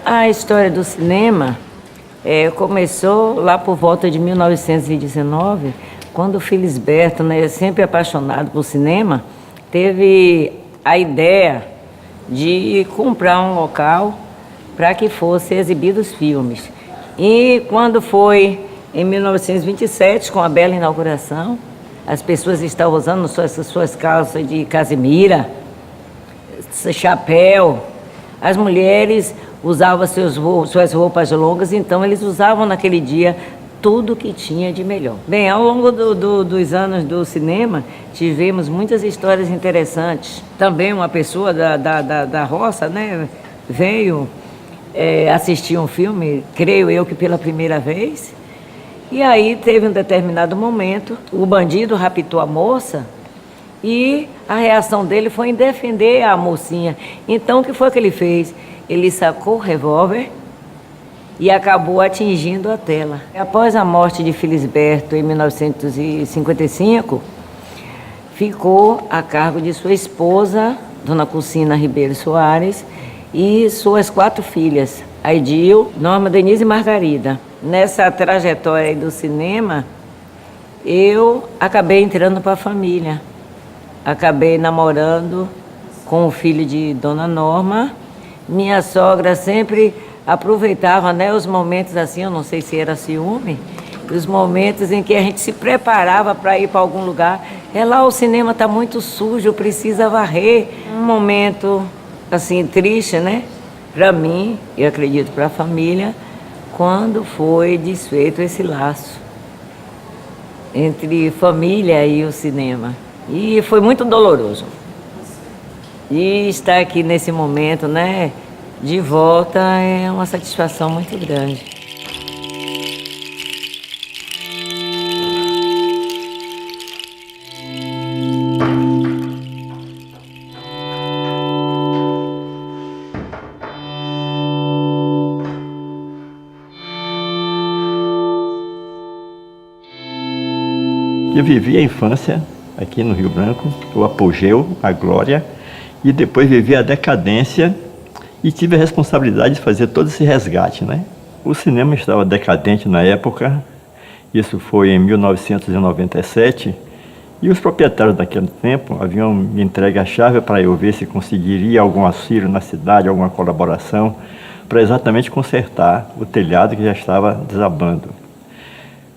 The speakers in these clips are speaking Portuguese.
A história do cinema começou lá por volta de 1919, quando o Felisberto, né, sempre apaixonado por cinema, teve a ideia de comprar um local para que fossem exibidos filmes. E quando foi em 1927, com a bela inauguração, as pessoas estavam usando suas calças de casimira, chapéu. As mulheres usavam suas roupas longas, então eles usavam naquele dia tudo que tinha de melhor. Bem, ao longo dos anos do cinema, tivemos muitas histórias interessantes. Também uma pessoa da roça, né, veio assistir um filme, creio eu que pela primeira vez, e aí teve um determinado momento, o bandido raptou a moça e a reação dele foi em defender a mocinha. Então, o que foi que ele fez? Ele sacou o revólver e acabou atingindo a tela. Após a morte de Felisberto em 1955, ficou a cargo de sua esposa, Dona Cucina Ribeiro Soares, e suas 4 filhas, Aidil, Norma, Denise e Margarida. Nessa trajetória aí do cinema, eu acabei entrando para a família. Acabei namorando com o filho de Dona Norma. Minha sogra sempre aproveitava, né, os momentos assim, eu não sei se era ciúme, os momentos em que a gente se preparava para ir para algum lugar. Lá o cinema está muito sujo, precisa varrer. Um momento assim triste, né? Para mim, eu acredito para a família, quando foi desfeito esse laço entre família e o cinema. E foi muito doloroso. E estar aqui nesse momento, né, de volta, é uma satisfação muito grande. Eu vivi a infância aqui no Rio Branco, o apogeu, a glória, e depois vivi a decadência e tive a responsabilidade de fazer todo esse resgate, né? O cinema estava decadente na época, isso foi em 1997, e os proprietários daquele tempo haviam me entregue a chave para eu ver se conseguiria algum auxílio na cidade, alguma colaboração, para exatamente consertar o telhado que já estava desabando.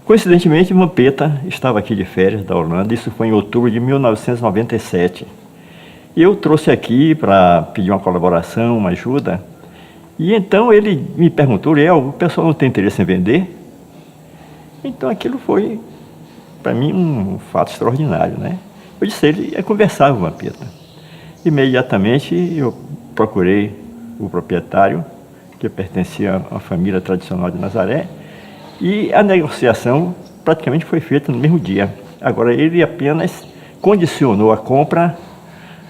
Coincidentemente, Vampeta estava aqui de férias da Holanda, isso foi em outubro de 1997. E eu trouxe aqui para pedir uma colaboração, uma ajuda, e então ele me perguntou, o pessoal não tem interesse em vender? Então aquilo foi, para mim, um fato extraordinário, né? Eu disse a ele, é conversar com o Vampeta. Imediatamente eu procurei o proprietário, que pertencia à família tradicional de Nazaré, e a negociação praticamente foi feita no mesmo dia. Agora, ele apenas condicionou a compra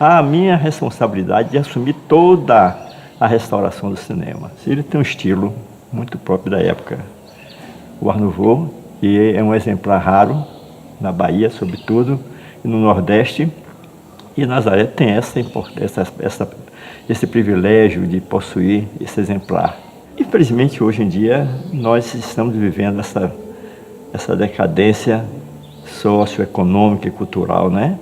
à minha responsabilidade de assumir toda a restauração do cinema. Ele tem um estilo muito próprio da época. O Art Nouveau, que é um exemplar raro na Bahia, sobretudo, e no Nordeste. E Nazaré tem esse privilégio de possuir esse exemplar. Infelizmente, hoje em dia, nós estamos vivendo essa decadência socioeconômica e cultural, né?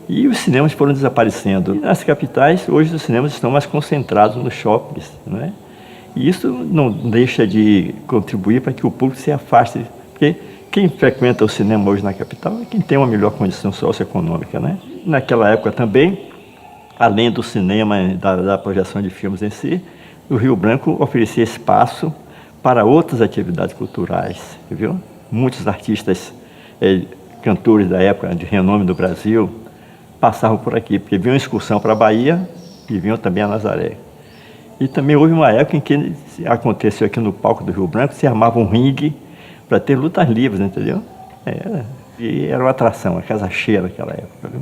E os cinemas foram desaparecendo. E nas capitais, hoje, os cinemas estão mais concentrados nos shoppings, né? E isso não deixa de contribuir para que o público se afaste, porque quem frequenta o cinema hoje na capital é quem tem uma melhor condição socioeconômica, né? Naquela época também, além do cinema, da projeção de filmes em si, o Rio Branco oferecia espaço para outras atividades culturais, viu? Muitos artistas, cantores da época de renome do Brasil, passavam por aqui, porque vinham excursão para a Bahia e vinham também a Nazaré. E também houve uma época em que aconteceu aqui no palco do Rio Branco, se armava um ringue para ter lutas livres, entendeu? E era uma atração, a casa cheia naquela época, viu?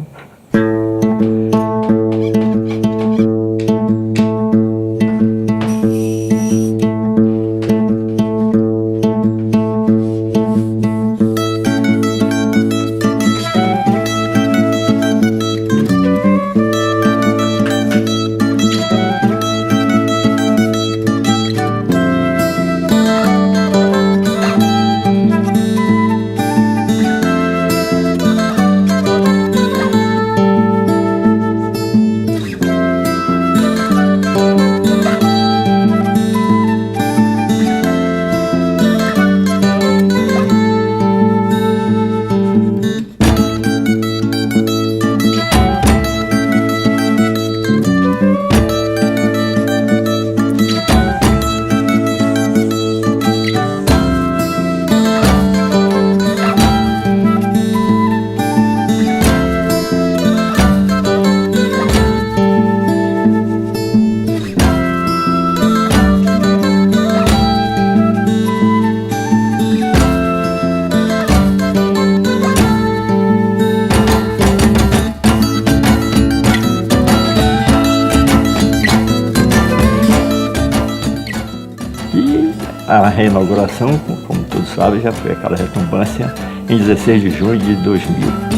A reinauguração, como todos sabem, já foi aquela retumbância em 16 de junho de 2000.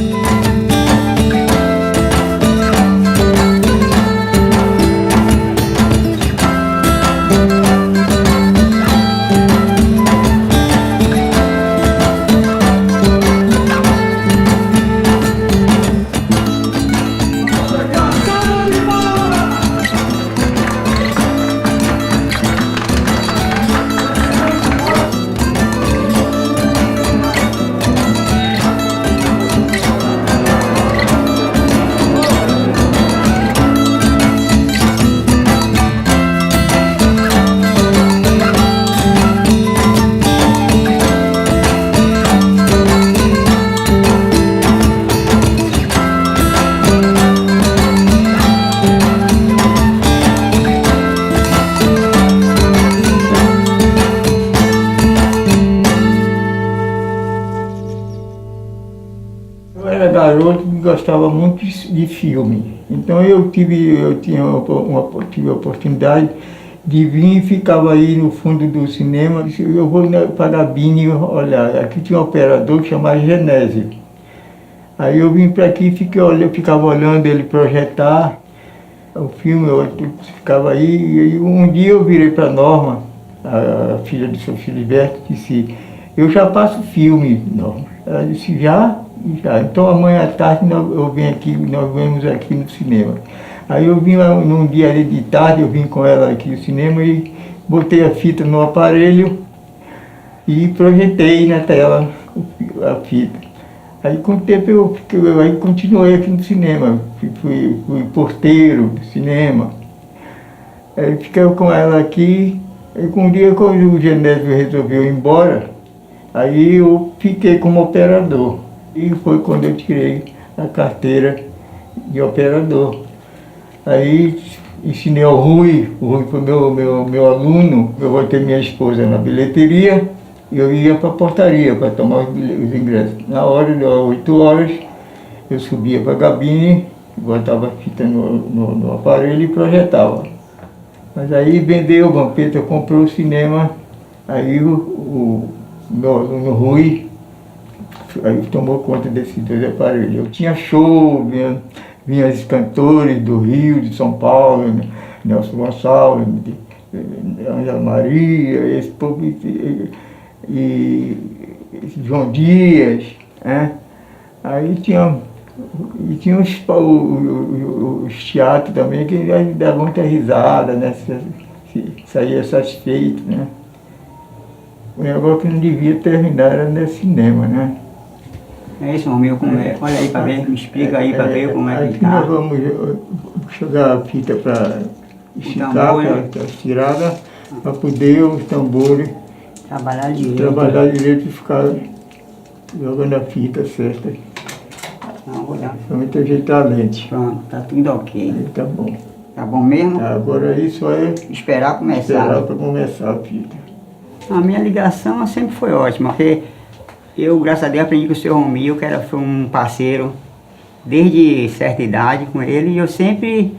Eu era garoto e gostava muito de filme. Então tive a oportunidade de vir e ficava aí no fundo do cinema. Eu vou para a cabine olhar. Aqui tinha um operador que chamava Genésio. Aí eu vim para aqui e eu ficava olhando ele projetar o filme, eu ficava aí. E um dia eu virei para a Norma, a filha do seu Filiberto, e disse: eu já faço filme, Norma. Ela disse: já? Já. Então amanhã à tarde nós vemos aqui no cinema. Aí eu vim lá num dia de tarde, eu vim com ela aqui no cinema e botei a fita no aparelho e projetei na tela a fita. Aí com o tempo eu continuei aqui no cinema, fui porteiro do cinema. Aí fiquei com ela aqui, e um dia quando o Genésio resolveu ir embora, aí eu fiquei como operador. E foi quando eu tirei a carteira de operador. Aí ensinei ao Rui, o Rui foi meu aluno, eu botei minha esposa na bilheteria e eu ia para a portaria para tomar os ingressos. Na hora, das 8 horas, eu subia para a cabine, botava a fita no aparelho e projetava. Mas aí vendeu, o Vampeta comprou o cinema, aí o meu aluno Rui aí tomou conta desses 2 aparelhos. Eu tinha show, vinha os cantores do Rio, de São Paulo, Nelson Gonçalves, Ângela Maria, esse povo, e João Dias, né? Aí tinha os teatros também que davam muita risada, né? Saía satisfeito, né? O negócio que não devia terminar era no cinema, né? É isso, Romeu, como é? Olha aí para ver, me explica aí para ver como é que tá. Aqui nós vamos jogar a fita para esticar, para estirada, para poder os tambores trabalhar direito e ficar jogando a fita certa. Não, vou dar. Somente ajeitar a lente. Pronto, tá tudo ok. Aí tá bom. Tá bom mesmo? Tá, agora aí só é esperar começar. Esperar para começar a fita. A minha ligação sempre foi ótima, porque eu, graças a Deus, aprendi com o seu Romeu, que foi um parceiro desde certa idade com ele, e eu sempre,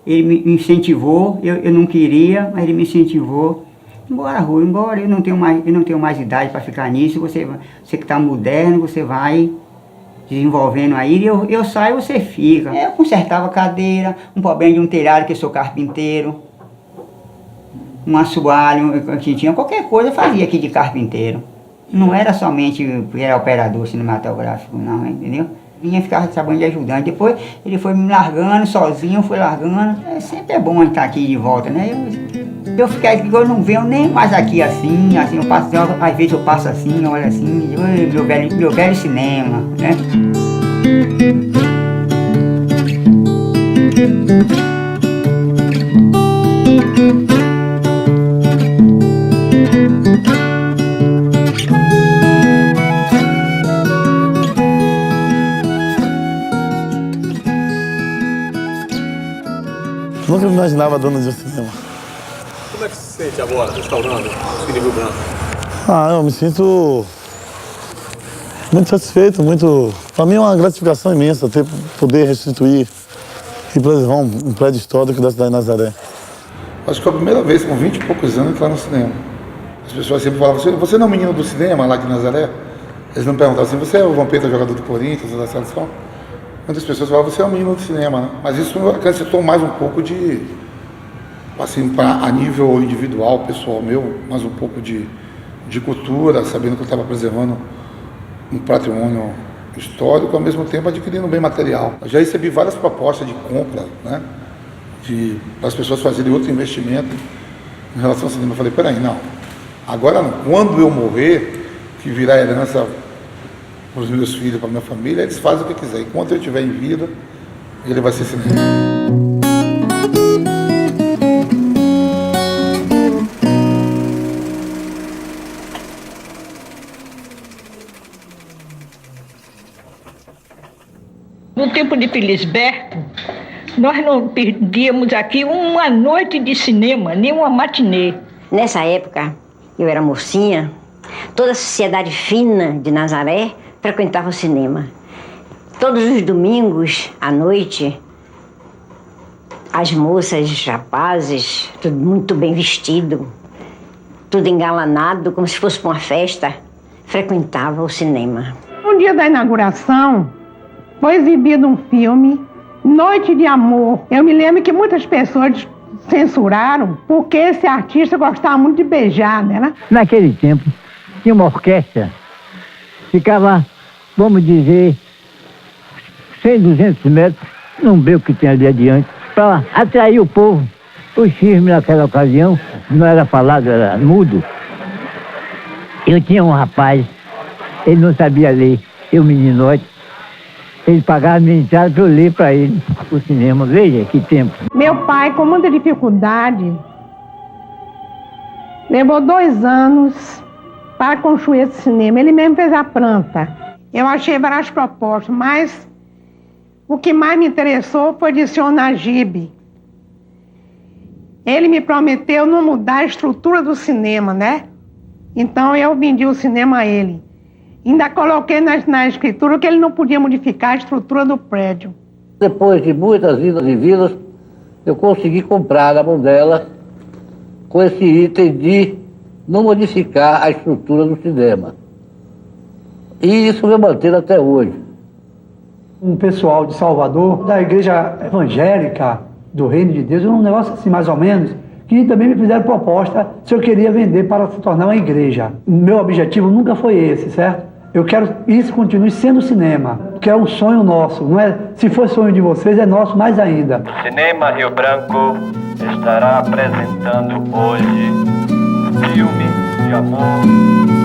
ele me incentivou, eu não queria, mas ele me incentivou. Embora, Rui, embora eu não tenho mais idade para ficar nisso, você que está moderno, você vai desenvolvendo aí, eu saio, você fica. Eu consertava cadeira, um problema de um telhado, que eu sou carpinteiro, um assoalho, que tinha qualquer coisa, eu fazia aqui de carpinteiro. Não era somente porque era operador cinematográfico, não, entendeu? Vinha ficar trabalhando de ajudante. Depois ele foi me largando sozinho, foi largando. Sempre é bom estar aqui de volta, né? Eu fiquei aqui, eu não venho nem mais aqui assim eu passo, às vezes eu passo assim, olha assim, meu velho cinema, né? Nunca me imaginava dono de um cinema. Como é que se sente agora, restaurando o Cine Rio Branco? Eu me sinto muito satisfeito, para mim é uma gratificação imensa poder restituir e preservar um prédio histórico da cidade de Nazaré. Acho que é a primeira vez, com 20 e poucos anos, entrar no cinema. As pessoas sempre falavam, você não é um menino do cinema lá de Nazaré? Eles não perguntavam assim, você é o Vampeta, jogador do Corinthians, da seleção? Muitas pessoas falavam, você é um menino do cinema, né? Mas isso acrescentou mais um pouco de, assim, a nível individual, pessoal meu, mais um pouco de cultura, sabendo que eu estava preservando um patrimônio histórico, ao mesmo tempo adquirindo um bem material. Eu já recebi várias propostas de compra, né? Para as pessoas fazerem outro investimento em relação ao cinema. Eu falei, peraí, não. Agora não. Quando eu morrer, que virar herança para os meus filhos, para a minha família, eles fazem o que quiser. Enquanto eu estiver em vida, ele vai ser cinema. No tempo de Felisberto, nós não perdíamos aqui uma noite de cinema, nem uma matinê. Nessa época, eu era mocinha, toda a sociedade fina de Nazaré frequentava o cinema. Todos os domingos, à noite, as moças, os rapazes, tudo muito bem vestido, tudo engalanado, como se fosse para uma festa, frequentava o cinema. No dia da inauguração, foi exibido um filme, Noite de Amor. Eu me lembro que muitas pessoas censuraram porque esse artista gostava muito de beijar, né? Naquele tempo, tinha uma orquestra, ficava, vamos dizer, 100, 200 metros, num beco que tem ali adiante, para atrair o povo. O xisme naquela ocasião não era falado, era mudo. Eu tinha um rapaz, ele não sabia ler, eu meninote, ele pagava a minha entrada para eu ler para ele o cinema. Veja que tempo. Meu pai, com muita dificuldade, levou 2 anos para construir esse cinema. Ele mesmo fez a planta. Eu achei várias propostas, mas o que mais me interessou foi de senhor Najib. Ele me prometeu não mudar a estrutura do cinema, né? Então eu vendi o cinema a ele. Ainda coloquei na escritura que ele não podia modificar a estrutura do prédio. Depois de muitas idas e vindas, eu consegui comprar na mão dela com esse item de não modificar a estrutura do cinema. E isso vai manter até hoje. Um pessoal de Salvador, da igreja evangélica do Reino de Deus, um negócio assim mais ou menos, que também me fizeram proposta se eu queria vender para se tornar uma igreja. Meu objetivo nunca foi esse, certo? Eu quero que isso continue sendo cinema, que é um sonho nosso, não é? Se for sonho de vocês, é nosso mais ainda. O Cinema Rio Branco estará apresentando hoje um filme de amor.